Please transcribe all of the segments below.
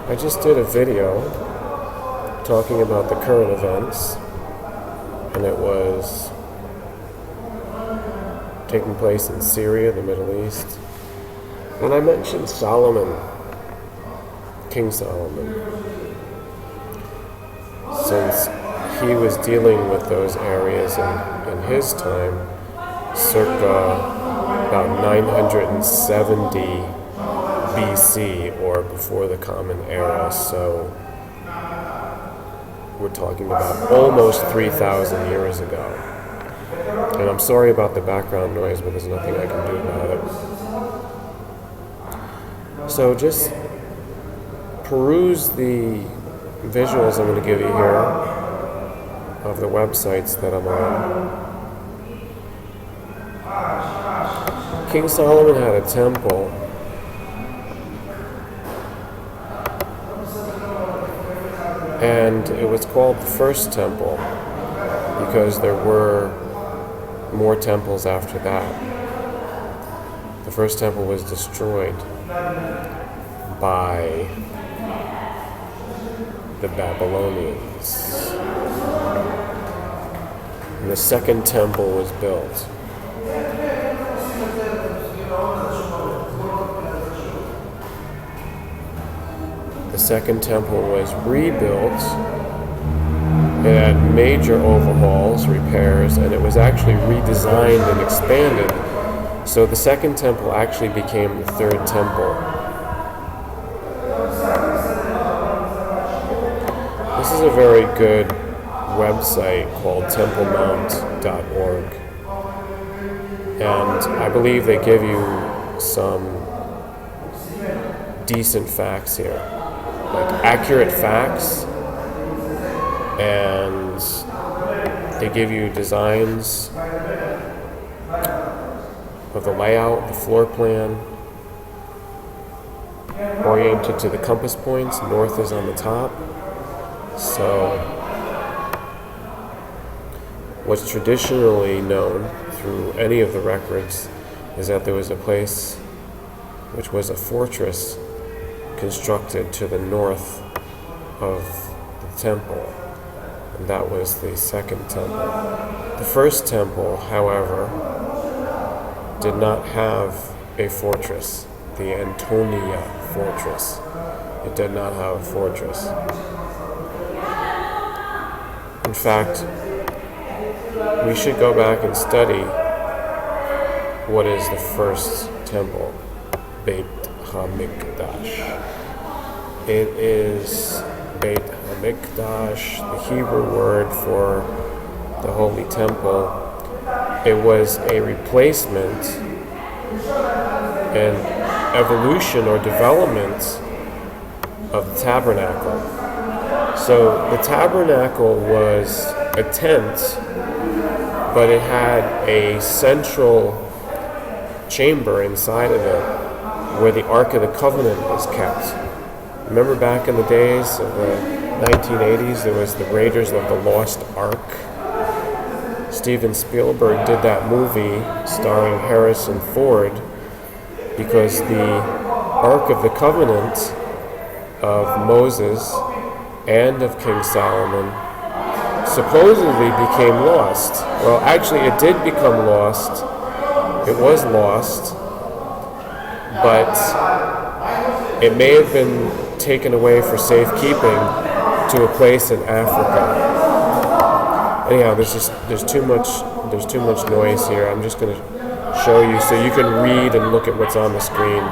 I just did a video talking about the current events, and it was taking place in Syria, the Middle East. And I mentioned Solomon, King Solomon, since he was dealing with those areas in his time, circa about 970 BC, or before the Common Era. So we're talking about almost 3,000 years ago. And I'm sorry about the background noise, but there's nothing I can do about it. So just peruse the visuals I'm going to give you here of the websites that I'm on. King Solomon had a temple and it was called the first temple because there were more temples after that. The first temple was destroyed by the Babylonians. And the second temple was built. The second temple was rebuilt. It had major overhauls, repairs, and it was actually redesigned and expanded. So the second temple actually became the third temple. This is a very good website called TempleMount.org. And I believe they give you some decent facts here, like accurate facts, and they give you designs of the layout, the floor plan, oriented to the compass points. North is on the top. So what's traditionally known through any of the records is that there was a place which was a fortress constructed to the north of the temple, and that was the second temple. The first temple, however, did not have a fortress, the Antonia fortress. It did not have a fortress. In fact, we should go back and study what is the first temple, Beit HaMikdash. It is Beit HaMikdash, the Hebrew word for the Holy Temple. It was a replacement, an evolution or development of the tabernacle. So the tabernacle was a tent, but it had a central chamber inside of it where the Ark of the Covenant was kept. Remember back in the days of the 1980s, there was the Raiders of the Lost Ark. Steven Spielberg did that movie starring Harrison Ford because the Ark of the Covenant of Moses and of King Solomon supposedly became lost. Well, actually it did become lost. It was lost, but it may have been taken away for safekeeping to a place in Africa. Anyhow, there's too much noise here. I'm just going to show you so you can read and look at what's on the screen.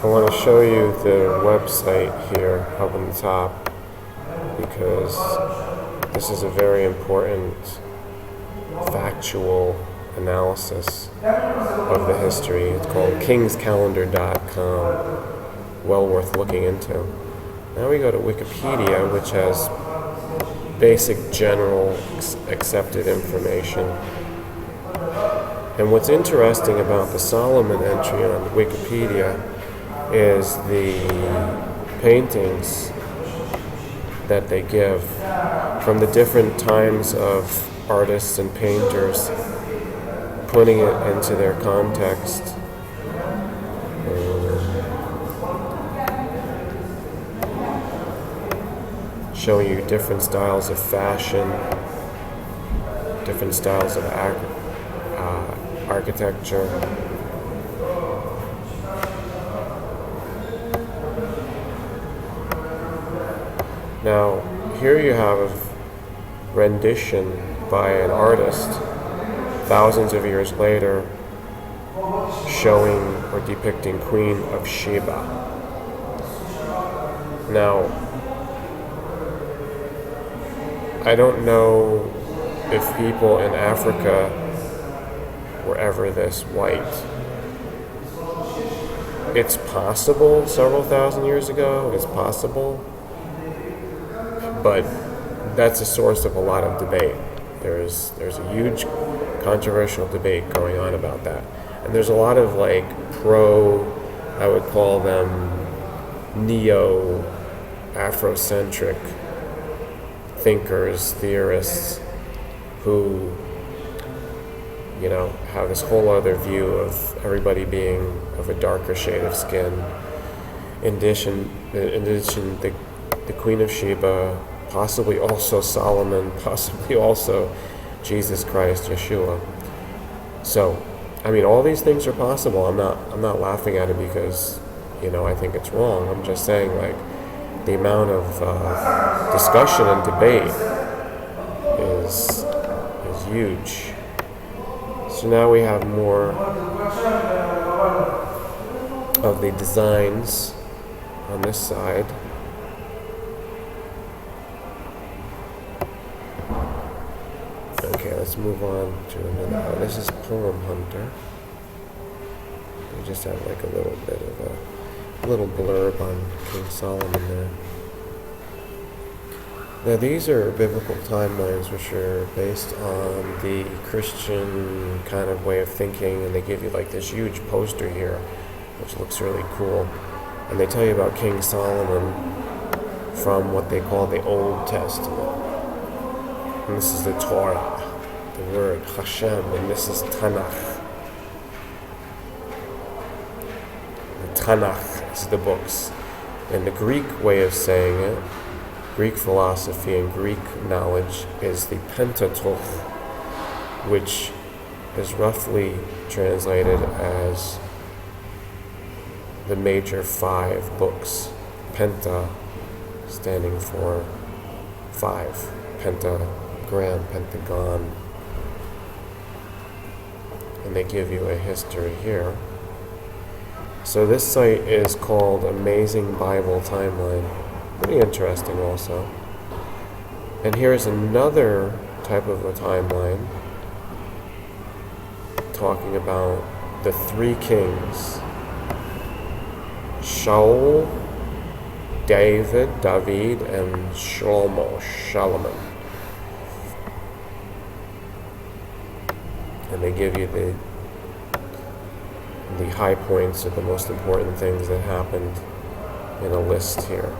I want to show you the website here up on the top because this is a very important factual analysis of the history. It's called kingscalendar.com. Well worth looking into. Now we go to Wikipedia, which has basic general accepted information. And what's interesting about the Solomon entry on Wikipedia is the paintings that they give from the different times of artists and painters, putting it into their context. Showing you different styles of fashion, different styles of architecture. Now, here you have a rendition by an artist thousands of years later showing or depicting Queen of Sheba. Now, I don't know if people in Africa were ever this white. It's possible several thousand years ago, it's possible, but that's a source of a lot of debate. There's a huge controversial debate going on about that. And there's a lot of I would call them neo-Afrocentric thinkers, theorists, who, have this whole other view of everybody being of a darker shade of skin. In addition, the Queen of Sheba, possibly also Solomon, possibly also Jesus Christ, Yeshua. So, all these things are possible. I'm not laughing at it because, I think it's wrong. I'm just saying, the amount of discussion and debate is huge. So now we have more of the designs on this side. Okay, let's move on to another. This is Poem Hunter. We just have a little bit of a little blurb on King Solomon there. Now these are biblical timelines which are based on the Christian kind of way of thinking, and they give you this huge poster here which looks really cool, and they tell you about King Solomon from what they call the Old Testament. And this is the Torah, the word Hashem, and this is Tanakh. The Tanakh is the books. And the Greek way of saying it, Greek philosophy and Greek knowledge, is the Pentateuch, which is roughly translated as the major 5 books. Penta standing for 5. Pentagram, pentagon. And they give you a history here. So this site is called Amazing Bible Timeline. Pretty interesting also. And here's another type of a timeline talking about the 3 kings: Shaul, David, and Shlomo, Solomon. And they give you the high points of the most important things that happened in a list here,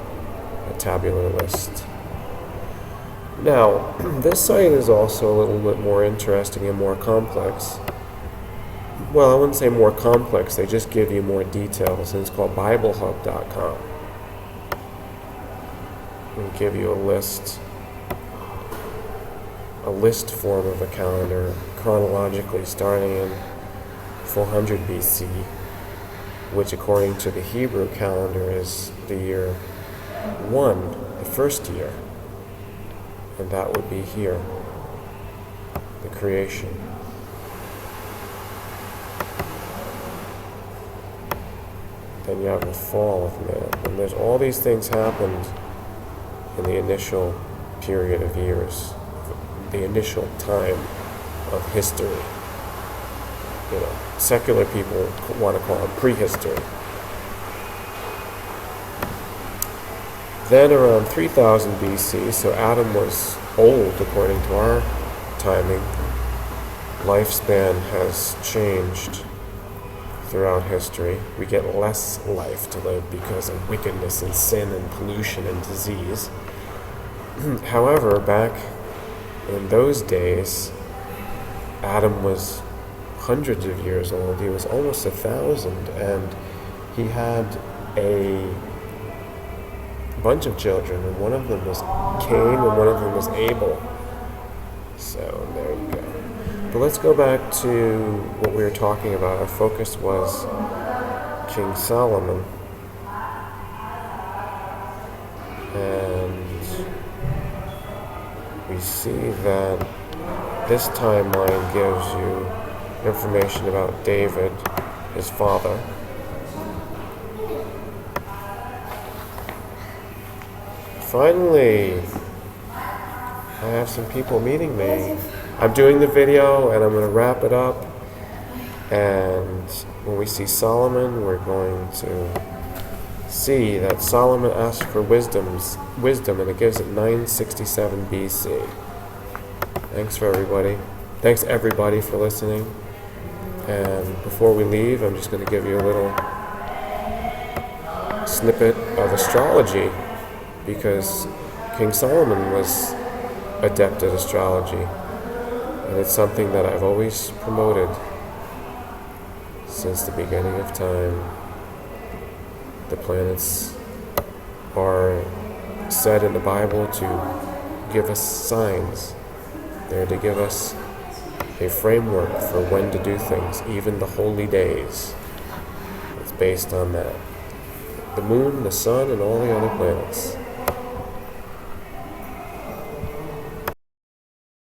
a tabular list. Now, this site is also a little bit more interesting and more complex. Well, I wouldn't say more complex, they just give you more details, and it's called BibleHub.com. It'll give you a list form of a calendar, chronologically starting in 400 BC, which according to the Hebrew calendar is the year 1, the first year. And that would be here, the creation. then you have the fall of man. And there's all these things happened in the initial period of years, the initial time of history. Secular people want to call it prehistory. Then around 3000 BC, so Adam was old according to our timing. Lifespan has changed throughout history. We get less life to live because of wickedness and sin and pollution and disease. However, back in those days, Adam was hundreds of years old. He was almost 1,000, and he had a bunch of children, and one of them was Cain and one of them was Abel. So there you go. But let's go back to what we were talking about. Our focus was King Solomon, and we see that this timeline gives you information about David, his father. Finally, I have some people meeting me. I'm doing the video and I'm going to wrap it up. And when we see Solomon, we're going to see that Solomon asked for wisdom, and it gives it 967 BC. Thanks everybody for listening. And before we leave, I'm just going to give you a little snippet of astrology, because King Solomon was adept at astrology, and it's something that I've always promoted since the beginning of time. The planets are said in the Bible to give us signs. They're to give us a framework for when to do things, even the holy days. It's based on that. The moon, the sun, and all the other planets.